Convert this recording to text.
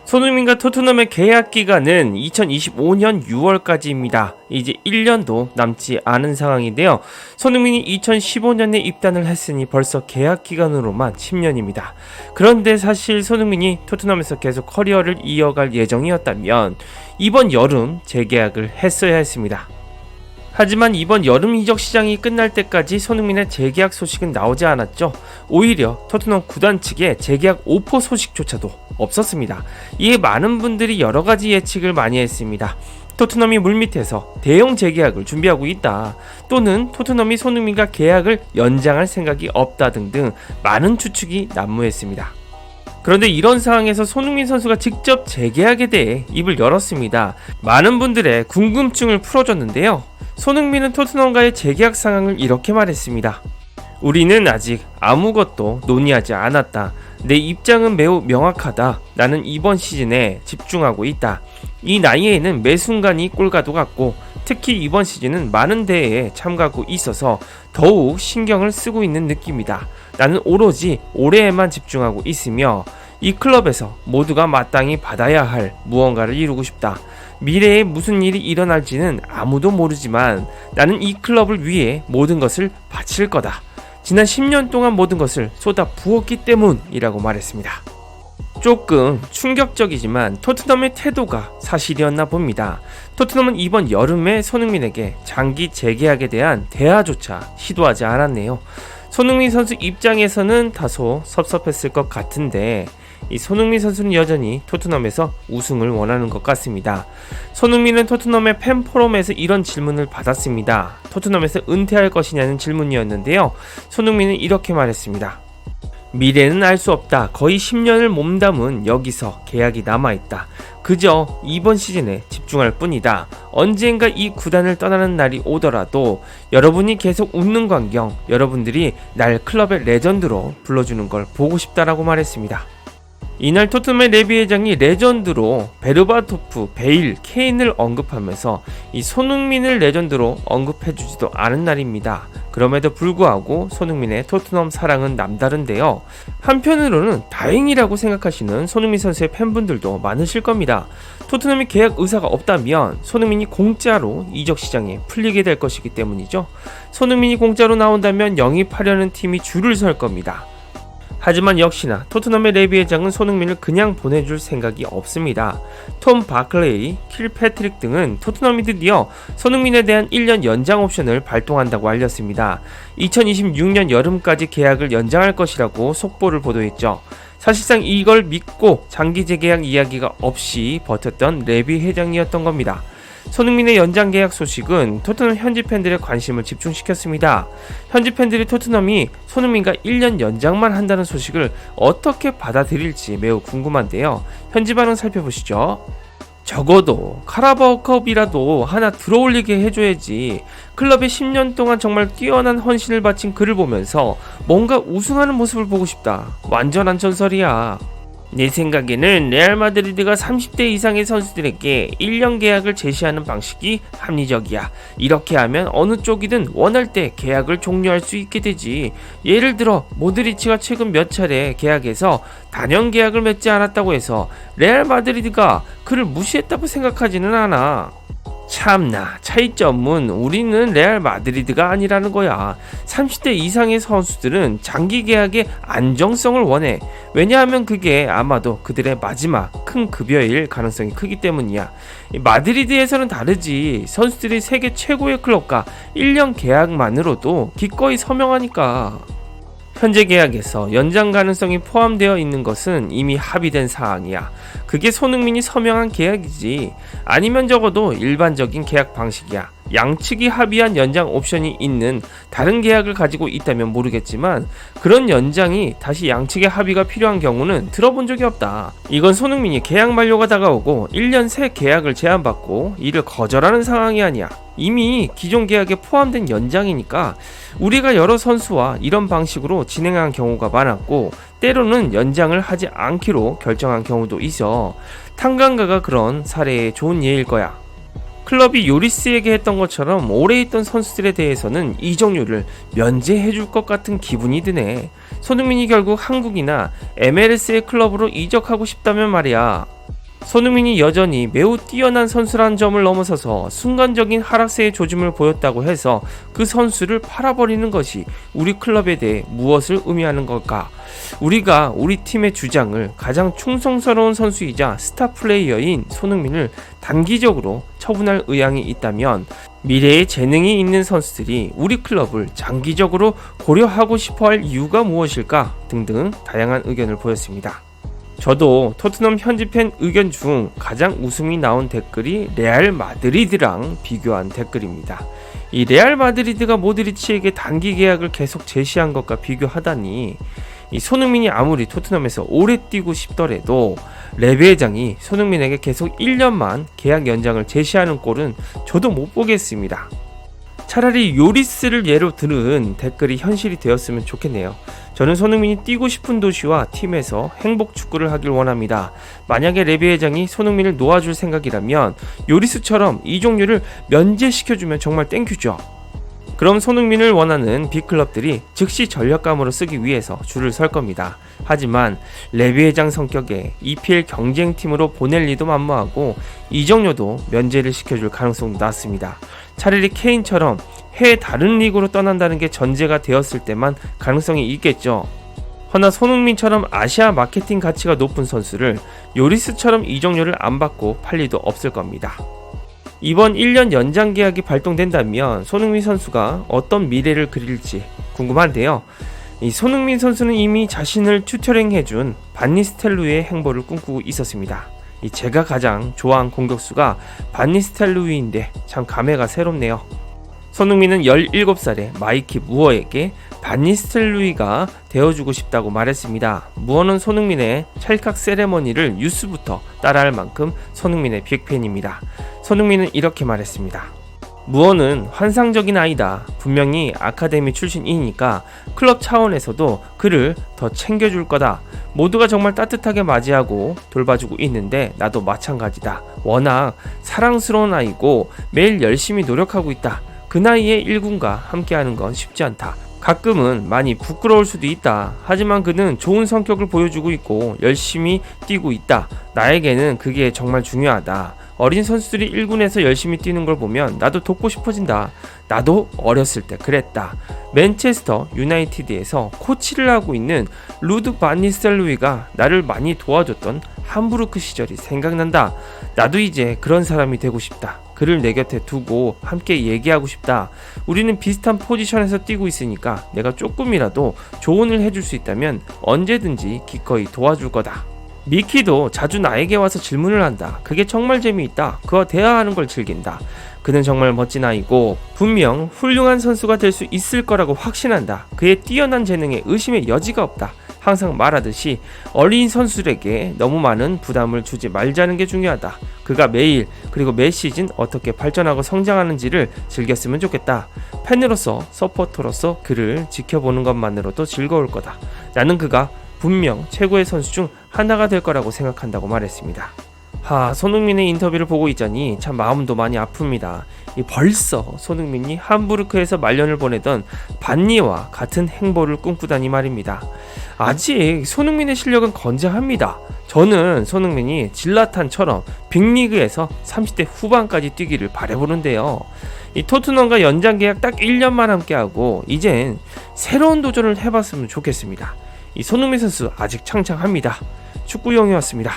손흥민과 토트넘의 계약 기간은 2025년 6월까지입니다. 이제 1년도 남지 않은 상황인데요. 손흥민이 2015년에 입단을 했으니 벌써 계약 기간으로만 10년입니다. 그런데 사실 손흥민이 토트넘에서 계속 커리어를 이어갈 예정이었다면 이번 여름 재계약을 했어야 했습니다. 하지만 이번 여름 이적 시장이 끝날 때까지 손흥민의 재계약 소식은 나오지 않았죠. 오히려 토트넘 구단 측의 재계약 오퍼 소식조차도 없었습니다. 이에 많은 분들이 여러가지 예측을 많이 했습니다. 토트넘이 물밑에서 대형 재계약을 준비하고 있다, 또는 토트넘이 손흥민과 계약을 연장할 생각이 없다 등등 많은 추측이 난무했습니다. 그런데 이런 상황에서 손흥민 선수가 직접 재계약에 대해 입을 열었습니다. 많은 분들의 궁금증을 풀어줬는데요. 손흥민은 토트넘과의 재계약 상황을 이렇게 말했습니다. 우리는 아직 아무것도 논의하지 않았다. 내 입장은 매우 명확하다. 나는 이번 시즌에 집중하고 있다. 이 나이에는 매 순간이 꼴과도 같고 특히 이번 시즌은 많은 대회에 참가하고 있어서 더욱 신경을 쓰고 있는 느낌이다. 나는 오로지 올해에만 집중하고 있으며 이 클럽에서 모두가 마땅히 받아야 할 무언가를 이루고 싶다. 미래에 무슨 일이 일어날지는 아무도 모르지만 나는 이 클럽을 위해 모든 것을 바칠 거다. 지난 10년 동안 모든 것을 쏟아 부었기 때문이라고 말했습니다. 조금 충격적이지만 토트넘의 태도가 사실이었나 봅니다. 토트넘은 이번 여름에 손흥민에게 장기 재계약에 대한 대화조차 시도하지 않았네요. 손흥민 선수 입장에서는 다소 섭섭했을 것 같은데 이 손흥민 선수는 여전히 토트넘에서 우승을 원하는 것 같습니다. 손흥민은 토트넘의 팬 포럼에서 이런 질문을 받았습니다. 토트넘에서 은퇴할 것이냐는 질문이었는데요. 손흥민은 이렇게 말했습니다. 미래는 알 수 없다. 거의 10년을 몸담은 여기서 계약이 남아있다. 그저 이번 시즌에 집중할 뿐이다. 언젠가 이 구단을 떠나는 날이 오더라도 여러분이 계속 웃는 광경, 여러분들이 날 클럽의 레전드로 불러주는 걸 보고 싶다라고 말했습니다. 이날 토트넘의 레비 회장이 레전드로 베르바토프, 베일, 케인을 언급하면서 이 손흥민을 레전드로 언급해주지도 않은 날입니다. 그럼에도 불구하고 손흥민의 토트넘 사랑은 남다른데요. 한편으로는 다행이라고 생각하시는 손흥민 선수의 팬분들도 많으실 겁니다. 토트넘이 계약 의사가 없다면 손흥민이 공짜로 이적 시장에 풀리게 될 것이기 때문이죠. 손흥민이 공짜로 나온다면 영입하려는 팀이 줄을 설 겁니다. 하지만 역시나 토트넘의 레비 회장은 손흥민을 그냥 보내줄 생각이 없습니다. 톰 바클레이, 킬패트릭 등은 토트넘이 드디어 손흥민에 대한 1년 연장 옵션을 발동한다고 알렸습니다. 2026년 여름까지 계약을 연장할 것이라고 속보를 보도했죠. 사실상 이걸 믿고 장기 재계약 이야기가 없이 버텼던 레비 회장이었던 겁니다. 손흥민의 연장 계약 소식은 토트넘 현지 팬들의 관심을 집중시켰습니다. 현지 팬들이 토트넘이 손흥민과 1년 연장만 한다는 소식을 어떻게 받아들일지 매우 궁금한데요. 현지 반응 살펴보시죠. 적어도 카라바오컵이라도 하나 들어올리게 해줘야지. 클럽에 10년 동안 정말 뛰어난 헌신을 바친 그를 보면서 뭔가 우승하는 모습을 보고 싶다. 완전한 전설이야. 내 생각에는 레알 마드리드가 30대 이상의 선수들에게 1년 계약을 제시하는 방식이 합리적이야. 이렇게 하면 어느 쪽이든 원할 때 계약을 종료할 수 있게 되지. 예를 들어 모드리치가 최근 몇 차례 계약에서 단연 계약을 맺지 않았다고 해서 레알 마드리드가 그를 무시했다고 생각하지는 않아. 참나, 차이점은 우리는 레알 마드리드가 아니라는 거야. 30대 이상의 선수들은 장기 계약의 안정성을 원해. 왜냐하면 그게 아마도 그들의 마지막 큰 급여일 가능성이 크기 때문이야. 마드리드에서는 다르지. 선수들이 세계 최고의 클럽과 1년 계약만으로도 기꺼이 서명하니까. 현재 계약에서 연장 가능성이 포함되어 있는 것은 이미 합의된 사항이야. 그게 손흥민이 서명한 계약이지. 아니면 적어도 일반적인 계약 방식이야. 양측이 합의한 연장 옵션이 있는 다른 계약을 가지고 있다면 모르겠지만 그런 연장이 다시 양측의 합의가 필요한 경우는 들어본 적이 없다. 이건 손흥민이 계약 만료가 다가오고 1년 새 계약을 제안받고 이를 거절하는 상황이 아니야. 이미 기존 계약에 포함된 연장이니까 우리가 여러 선수와 이런 방식으로 진행한 경우가 많았고 때로는 연장을 하지 않기로 결정한 경우도 있어. 탕강가가 그런 사례의 좋은 예일 거야. 클럽이 요리스에게 했던 것처럼 오래 있던 선수들에 대해서는 이적료를 면제해줄 것 같은 기분이 드네. 손흥민이 결국 한국이나 MLS의 클럽으로 이적하고 싶다면 말이야. 손흥민이 여전히 매우 뛰어난 선수라는 점을 넘어서서 순간적인 하락세의 조짐을 보였다고 해서 그 선수를 팔아버리는 것이 우리 클럽에 대해 무엇을 의미하는 걸까? 우리가 우리 팀의 주장을 가장 충성스러운 선수이자 스타 플레이어인 손흥민을 단기적으로 처분할 의향이 있다면 미래에 재능이 있는 선수들이 우리 클럽을 장기적으로 고려하고 싶어할 이유가 무엇일까? 등등 다양한 의견을 보였습니다. 저도 토트넘 현지 팬 의견 중 가장 웃음이 나온 댓글이 레알 마드리드랑 비교한 댓글입니다. 이 레알 마드리드가 모드리치에게 단기 계약을 계속 제시한 것과 비교하다니, 이 손흥민이 아무리 토트넘에서 오래 뛰고 싶더라도 레베 회장이 손흥민에게 계속 1년만 계약 연장을 제시하는 꼴은 저도 못 보겠습니다. 차라리 요리스를 예로 들은 댓글이 현실이 되었으면 좋겠네요. 저는 손흥민이 뛰고 싶은 도시와 팀에서 행복 축구를 하길 원합니다. 만약에 레비 회장이 손흥민을 놓아줄 생각이라면 요리스처럼 이종류를 면제시켜주면 정말 땡큐죠. 그럼 손흥민을 원하는 빅클럽들이 즉시 전력감으로 쓰기 위해서 줄을 설 겁니다. 하지만 레비 회장 성격에 EPL 경쟁팀으로 보낼 리도 만무하고 이정료도 면제를 시켜줄 가능성도 낮습니다. 차라리 케인처럼 해외 다른 리그로 떠난다는 게 전제가 되었을 때만 가능성이 있겠죠. 허나 손흥민처럼 아시아 마케팅 가치가 높은 선수를 요리스처럼 이정료를 안 받고 팔 리도 없을 겁니다. 이번 1년 연장 계약이 발동된다면 손흥민 선수가 어떤 미래를 그릴지 궁금한데요. 이 손흥민 선수는 이미 자신을 튜터링해준 반니스텔루이의 행보를 꿈꾸고 있었습니다. 제가 가장 좋아하는 공격수가 반니스텔루이인데 참 감회가 새롭네요. 손흥민은 17살의 마이키 무어에게 반니스텔루이가 되어주고 싶다고 말했습니다. 무어는 손흥민의 찰칵 세레머니를 뉴스부터 따라할 만큼 손흥민의 빅팬입니다. 손흥민은 이렇게 말했습니다. 무어는 환상적인 아이다. 분명히 아카데미 출신이니까 클럽 차원에서도 그를 더 챙겨줄 거다. 모두가 정말 따뜻하게 맞이하고 돌봐주고 있는데 나도 마찬가지다. 워낙 사랑스러운 아이고 매일 열심히 노력하고 있다. 그 나이에 1군과 함께하는 건 쉽지 않다. 가끔은 많이 부끄러울 수도 있다. 하지만 그는 좋은 성격을 보여주고 있고 열심히 뛰고 있다. 나에게는 그게 정말 중요하다. 어린 선수들이 1군에서 열심히 뛰는 걸 보면 나도 돕고 싶어진다. 나도 어렸을 때 그랬다. 맨체스터 유나이티드에서 코치를 하고 있는 루드 반니스텔루이가 나를 많이 도와줬던 함부르크 시절이 생각난다. 나도 이제 그런 사람이 되고 싶다. 그를 내 곁에 두고 함께 얘기하고 싶다. 우리는 비슷한 포지션에서 뛰고 있으니까 내가 조금이라도 조언을 해줄 수 있다면 언제든지 기꺼이 도와줄 거다. 미키도 자주 나에게 와서 질문을 한다. 그게 정말 재미있다. 그와 대화하는 걸 즐긴다. 그는 정말 멋진 아이고 분명 훌륭한 선수가 될 수 있을 거라고 확신한다. 그의 뛰어난 재능에 의심의 여지가 없다. 항상 말하듯이 어린 선수들에게 너무 많은 부담을 주지 말자는 게 중요하다. 그가 매일 그리고 매 시즌 어떻게 발전하고 성장하는지를 즐겼으면 좋겠다. 팬으로서 서포터로서 그를 지켜보는 것만으로도 즐거울 거다. 나는 그가 분명 최고의 선수 중 하나가 될 거라고 생각한다고 말했습니다. 손흥민의 인터뷰를 보고 있자니 참 마음도 많이 아픕니다. 벌써 손흥민이 함부르크에서 말년을 보내던 반니와 같은 행보를 꿈꾸다니 말입니다. 아직 손흥민의 실력은 건재합니다. 저는 손흥민이 질라탄처럼 빅리그에서 30대 후반까지 뛰기를 바라보는데요. 이 토트넘과 연장 계약 딱 1년만 함께하고 이젠 새로운 도전을 해봤으면 좋겠습니다. 이 손흥민 선수 아직 창창합니다. 축구용이었습니다.